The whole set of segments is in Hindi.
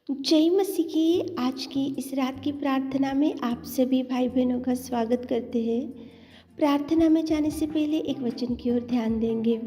जय मसीह की आज की इस रात की प्रार्थना में आप सभी भाई बहनों का स्वागत करते हैं। प्रार्थना में जाने से पहले एक वचन की ओर ध्यान देंगे।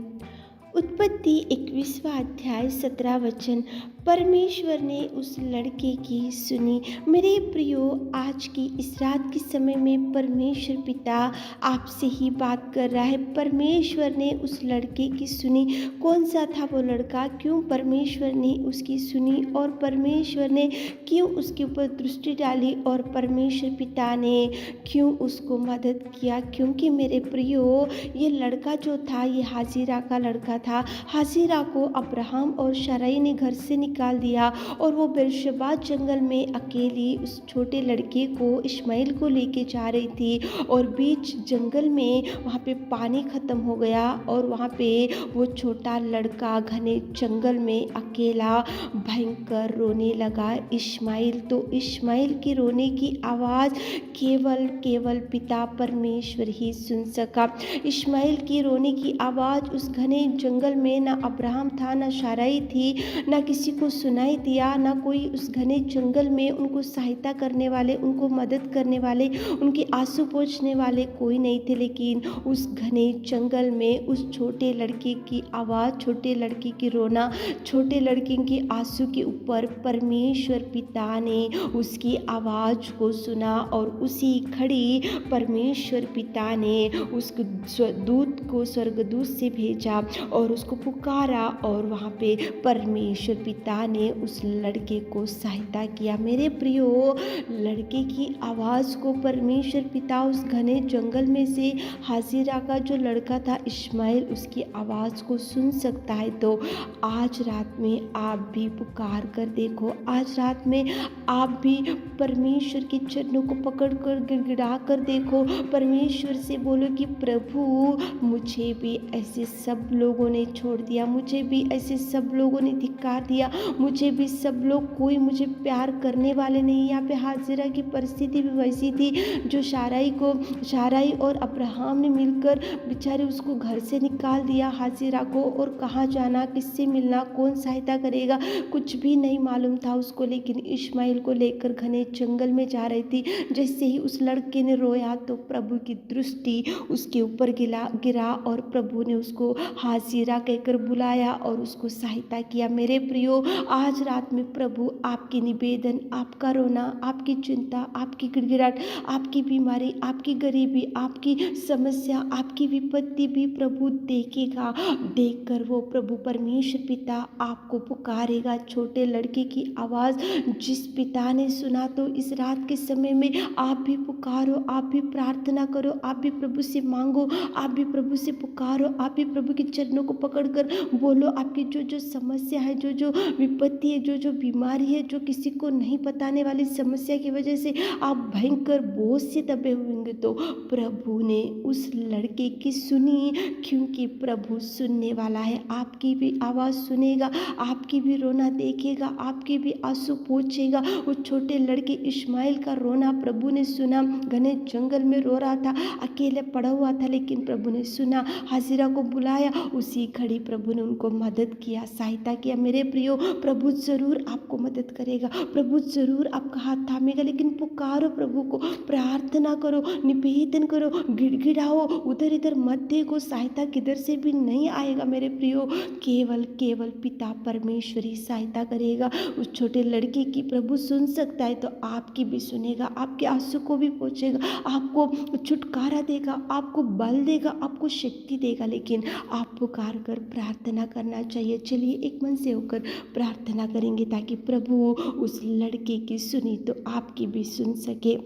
उत्पत्ति 21वां अध्याय 17 वचन। परमेश्वर ने उस लड़के की सुनी। मेरे प्रियो, आज की इस रात के समय में परमेश्वर पिता आपसे ही बात कर रहा है। परमेश्वर ने उस लड़के की सुनी। कौन सा था वो लड़का? क्यों परमेश्वर ने उसकी सुनी और परमेश्वर ने क्यों उसके ऊपर दृष्टि डाली और परमेश्वर पिता ने क्यों उसको मदद किया? क्योंकि मेरे प्रियो, ये लड़का जो था ये हाजिरा का लड़का था। हाजिरा को अब्राहम और शराई ने घर से निकाल दिया और वो बेर्शेबा जंगल में अकेली उस छोटे लड़के को इश्माइल को लेके जा रही थी और बीच जंगल में वहाँ पे पानी ख़त्म हो गया और वहाँ पे वो छोटा लड़का घने जंगल में अकेला भयंकर रोने लगा। इश्माइल की रोने की आवाज़ केवल पिता परमेश्वर ही सुन सका। इश्माइल की रोने की आवाज़ उस घने जंगल में ना अब्राहम था, ना शाराई थी, ना किसी को सुनाई दिया, ना कोई उस घने जंगल में उनको सहायता करने वाले, उनको मदद करने वाले, उनके आंसू पोंछने वाले कोई नहीं थे। लेकिन उस घने जंगल में उस छोटे लड़के की आवाज़, छोटे लड़के की रोना, छोटे लड़के की आंसू के ऊपर परमेश्वर पिता ने उसकी आवाज़ को सुना और उसी घड़ी परमेश्वर पिता ने उस दूत को स्वर्गदूत से भेजा और उसको पुकारा और वहाँ पे परमेश्वर पिता ने उस लड़के को सहायता किया। मेरे प्रियो, लड़के की आवाज़ को परमेश्वर पिता उस घने जंगल में से हाजिरा का जो लड़का था इश्माइल, उसकी आवाज़ को सुन सकता है। तो आज रात में आप भी पुकार कर देखो। आज रात में आप भी परमेश्वर के चरणों को पकड़ कर गिड़गिड़ा कर देखो। परमेश्वर से बोलो कि प्रभु, मुझे भी ऐसे सब लोगों ने छोड़ दिया, मुझे भी ऐसे सब लोगों ने धिक्कार दिया, मुझे भी सब लोग, कोई मुझे प्यार करने वाले नहीं। यहाँ पे हाजिरा की परिस्थिति भी वैसी थी जो शाराई और अब्राहम ने मिलकर बेचारे उसको घर से निकाल दिया हाजिरा को, और कहाँ जाना, किससे मिलना, कौन सहायता करेगा, कुछ भी नहीं मालूम था उसको। लेकिन इश्माइल को लेकर घने जंगल में जा रही थी। जैसे ही उस लड़के ने रोया तो प्रभु की दृष्टि उसके ऊपर गिरा और प्रभु ने उसको हाजिरा कहकर बुलाया और उसको सहायता किया। मेरे प्रियो, आज रात में प्रभु आपकी निवेदन, आपका रोना, आपकी चिंता, आपकी गिड़गिड़ाहट, आपकी बीमारी, आपकी गरीबी, आपकी समस्या, आपकी विपत्ति भी प्रभु देखेगा। देखकर वो प्रभु परमेश्वर पिता आपको पुकारेगा। छोटे लड़के की आवाज़ जिस पिता ने सुना, तो इस रात के समय में आप भी पुकारो, आप भी प्रार्थना करो, आप भी प्रभु से मांगो, आप भी प्रभु से पुकारो, आप भी प्रभु के चरणों को पकड़कर बोलो। आपकी जो समस्या है, जो विपत्ति है, जो बीमारी है, जो किसी को नहीं बताने वाली समस्या की वजह से आप भयंकर बोझ से दबे होंगे, तो प्रभु ने उस लड़के की सुनी, क्योंकि प्रभु सुनने वाला है। आपकी भी आवाज़ सुनेगा, आपकी भी रोना देखेगा, आपकी भी आंसू पोंछेगा। वो छोटे लड़के इश्माइल का रोना प्रभु ने सुना। घने जंगल में रो रहा था, अकेले पड़ा हुआ था, लेकिन प्रभु ने सुना, हाजिरा को बुलाया। उसी घड़ी प्रभु ने उनको मदद किया, सहायता किया। मेरे प्रियो, प्रभु ज़रूर आपको मदद करेगा, प्रभु ज़रूर आपका हाथ थामेगा। लेकिन पुकारो प्रभु को, प्रार्थना करो, निवेदन करो, गिड़गिड़ाओ, उधर इधर मत देखो, सहायता किधर से भी नहीं आएगा। मेरे प्रियो, केवल पिता परमेश्वर ही सहायता करेगा। उस छोटे लड़के की प्रभु सुन सकता है, तो आपकी भी सुनेगा, आपके आंसू को भी पोंछेगा, आपको छुटकारा देगा, आपको बल देगा, आपको शक्ति देगा। लेकिन आप पुकार कर प्रार्थना करना चाहिए। चलिए एक मन से होकर प्रार्थना करेंगे ताकि प्रभु उस लड़के की सुनी तो आपकी भी सुन सके।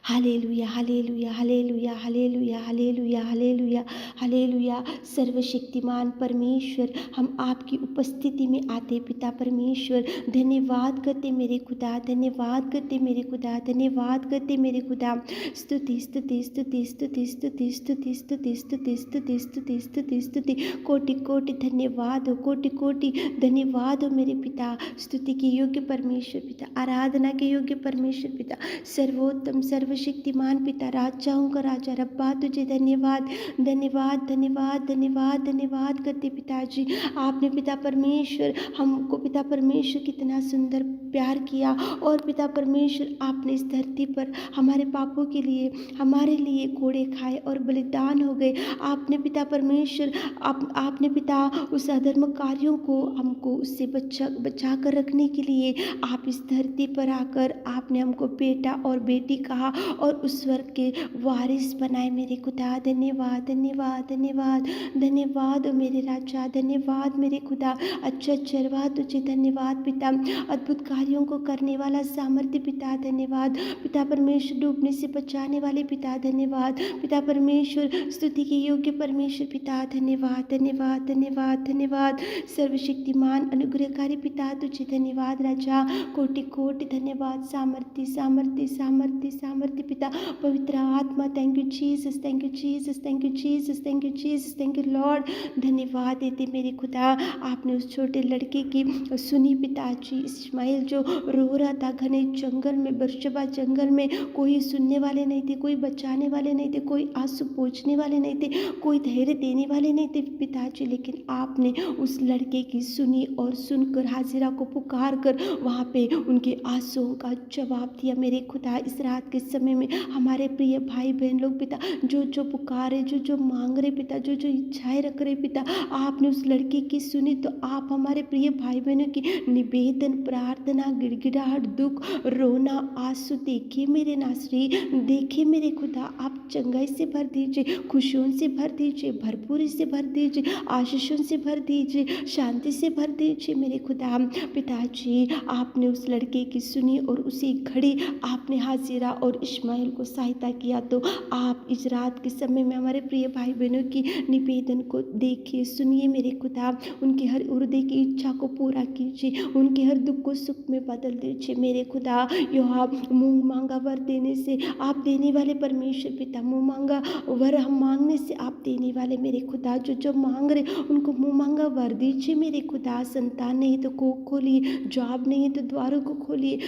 Hallelujah, hallelujah, hallelujah, hallelujah, hallelujah, hallelujah, hallelujah. सर्वशक्तिमान परमेश्वर, हम आपकी उपस्थिति में आते पिता परमेश्वर, धन्यवाद करते मेरे खुदा, धन्यवाद करते मेरे खुदा, धन्यवाद करते मेरे खुदा। स्तुति स्तुति स्तुति स्तुति स्तुति स्तुति स्तुति स्तुति स्तुति स्तुति स्तुति स्तुति, कोटि कोटि धन्यवाद हो, कोटि कोटि धन्यवाद हो मेरे पिता। स्तुति के योग्य परमेश्वर पिता, आराधना के योग्य परमेश्वर पिता, सर्वोत्तम सर्वशक्तिमान पिता, राजाओं का राजा रब्बा, तुझे धन्यवाद धन्यवाद धन्यवाद धन्यवाद धन्यवाद करते पिताजी। आपने पिता परमेश्वर हमको पिता परमेश्वर कितना सुंदर प्यार किया, और पिता परमेश्वर आपने इस धरती पर हमारे पापों के लिए हमारे लिए कोड़े खाए और बलिदान हो गए। आपने पिता परमेश्वर आपने पिता उस अधर्मकारियों को हमको उससे बचा कर रखने के लिए आप इस धरती पर आकर आपने हमको बेटा और बेटी कहा और उस स्वर्ग के वारिस बनाए मेरे खुदा। धन्यवाद धन्यवाद धन्यवाद धन्यवाद ओ मेरे राजा, धन्यवाद मेरे खुदा। अच्छा चरवा तुझे धन्यवाद पिता, अद्भुत कार्यों को करने वाला सामर्थ्य पिता धन्यवाद। पिता परमेश्वर डूबने से बचाने वाले पिता धन्यवाद। पिता परमेश्वर स्तुति के योग्य परमेश्वर पिता धन्यवाद धन्यवाद धन्यवाद धन्यवाद। सर्वशक्तिमान अनुग्रहकारी पिता तुझे धन्यवाद राजा, कोटि कोटि धन्यवाद। सामर्थ्य सामर्थ्य सामर्थ्य सामर्थ्य पिता, पवित्र आत्मा, thank you Jesus, thank you Jesus, thank you Jesus, thank you Jesus, thank you Lord. धन्यवाद देते मेरे खुदा, आपने उस छोटे लड़के की सुनी पिताजी। इस्माइल जो रो रहा था घने जंगल में, बर्शबा जंगल में, कोई सुनने वाले नहीं थे, कोई बचाने वाले नहीं थे, कोई आंसू पोंछने वाले नहीं थे, कोई धैर्य देने वाले नहीं थे पिताजी, लेकिन आपने उस लड़के की सुनी और सुनकर हाजिरा को पुकार कर वहाँ पे उनके आंसुओं का जवाब दिया मेरे खुदा। इस रात के समय में हमारे प्रिय भाई बहन लोग पिता जो जो पुकारे, जो जो मांग रहे पिता, जो जो इच्छाएं रख रहे पिता, आपने उस लड़के की सुनी तो आप हमारे प्रिय भाई बहनों की निवेदन, प्रार्थना, गिड़गिड़ाहट, दुख, रोना, आंसू देखिए मेरे नासरी, देखिए मेरे खुदा। आप चंगाई से भर दीजिए, खुशियों से भर दीजिए, भरपूरी से भर दीजिए, आशीषों से भर दीजिए, शांति से भर दीजिए मेरे खुदा। पिताजी आपने उस लड़के की सुनी और उसी घड़ी आपने हाजिरा और इस्माइल को सहायता किया, तो आप इस रात के समय में हमारे प्रिय भाई बहनों की निवेदन को देखिए, सुनिए मेरे खुदा। उनके हर हृदय की इच्छा को पूरा कीजिए, उनके हर दुख को सुख में बदल दीजिए मेरे खुदा। आप मुँह मांगा वर देने से आप देने वाले परमेश्वर पिता, मुँह मांगा वर हम मांगने से आप देने वाले मेरे खुदा। जो जो मांग रहे उनको मुँह मांगा वर दीजिए मेरे खुदा। संतान नहीं तो को खोलिए, जॉब नहीं है तो द्वारों को खोलिए,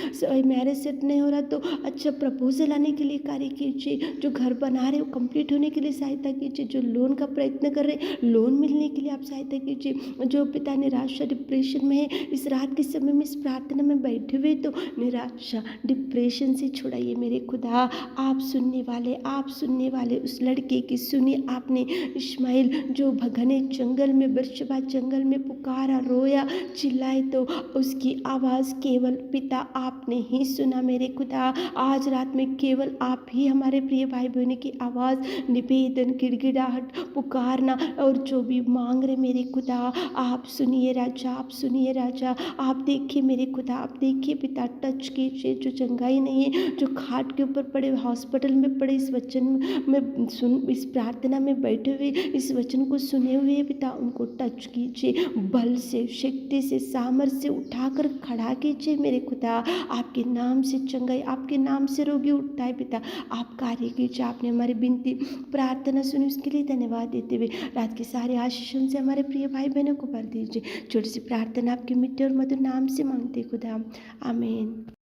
मैरिज सेट नहीं हो रहा तो अच्छा प्रपोजल आने के लिए कार्य कीजिए, जो घर बना रहे हो कंप्लीट होने के लिए सहायता कीजिए, जो लोन का प्रयत्न कर रहे लोन मिलने के लिए आप सहायता कीजिए, जो पिता निराशा डिप्रेशन में है इस रात के समय में इस प्रार्थना में बैठे हुए तो निराशा डिप्रेशन से छुड़ाइए मेरे खुदा। आप सुनने वाले उस लड़के की सुनी आपने। इस्माइल जो घने जंगल में, बर्शबा जंगल में पुकारा, रोया, चिल्लाए तो उसकी आवाज़ केवल पिता आपने ही सुना मेरे खुदा। आज रात में केवल आप ही हमारे प्रिय भाई बहनों की आवाज़, निवेदन, गिड़गिड़ाहट, पुकारना और जो भी मांग रहे मेरे खुदा, आप सुनिए राजा, आप सुनिए राजा। आप देखिए मेरे खुदा, आप देखिए पिता, टच कीजिए जो चंगाई नहीं है, जो खाट के ऊपर पड़े, हॉस्पिटल में पड़े, इस वचन में इस प्रार्थना में बैठे हुए, इस वचन को सुने हुए पिता, उनको टच कीजिए, बल से, शक्ति से, सामर्थ्य से उठाकर खड़ा कीजिए मेरे खुदा। आपके नाम से चंगाई, आपके नाम से रोगी उठता है पिता, आप कार्य कीजिए। आपने हमारी विनती प्रार्थना सुनी, उसके लिए धन्यवाद देते हुए रात के सारे आशीषों से हमारे प्रिय भाई बहनों को भर दीजिए। छोटी सी प्रार्थना आपके मिट्टे और मधुर नाम से मांगते खुदा, आमीन।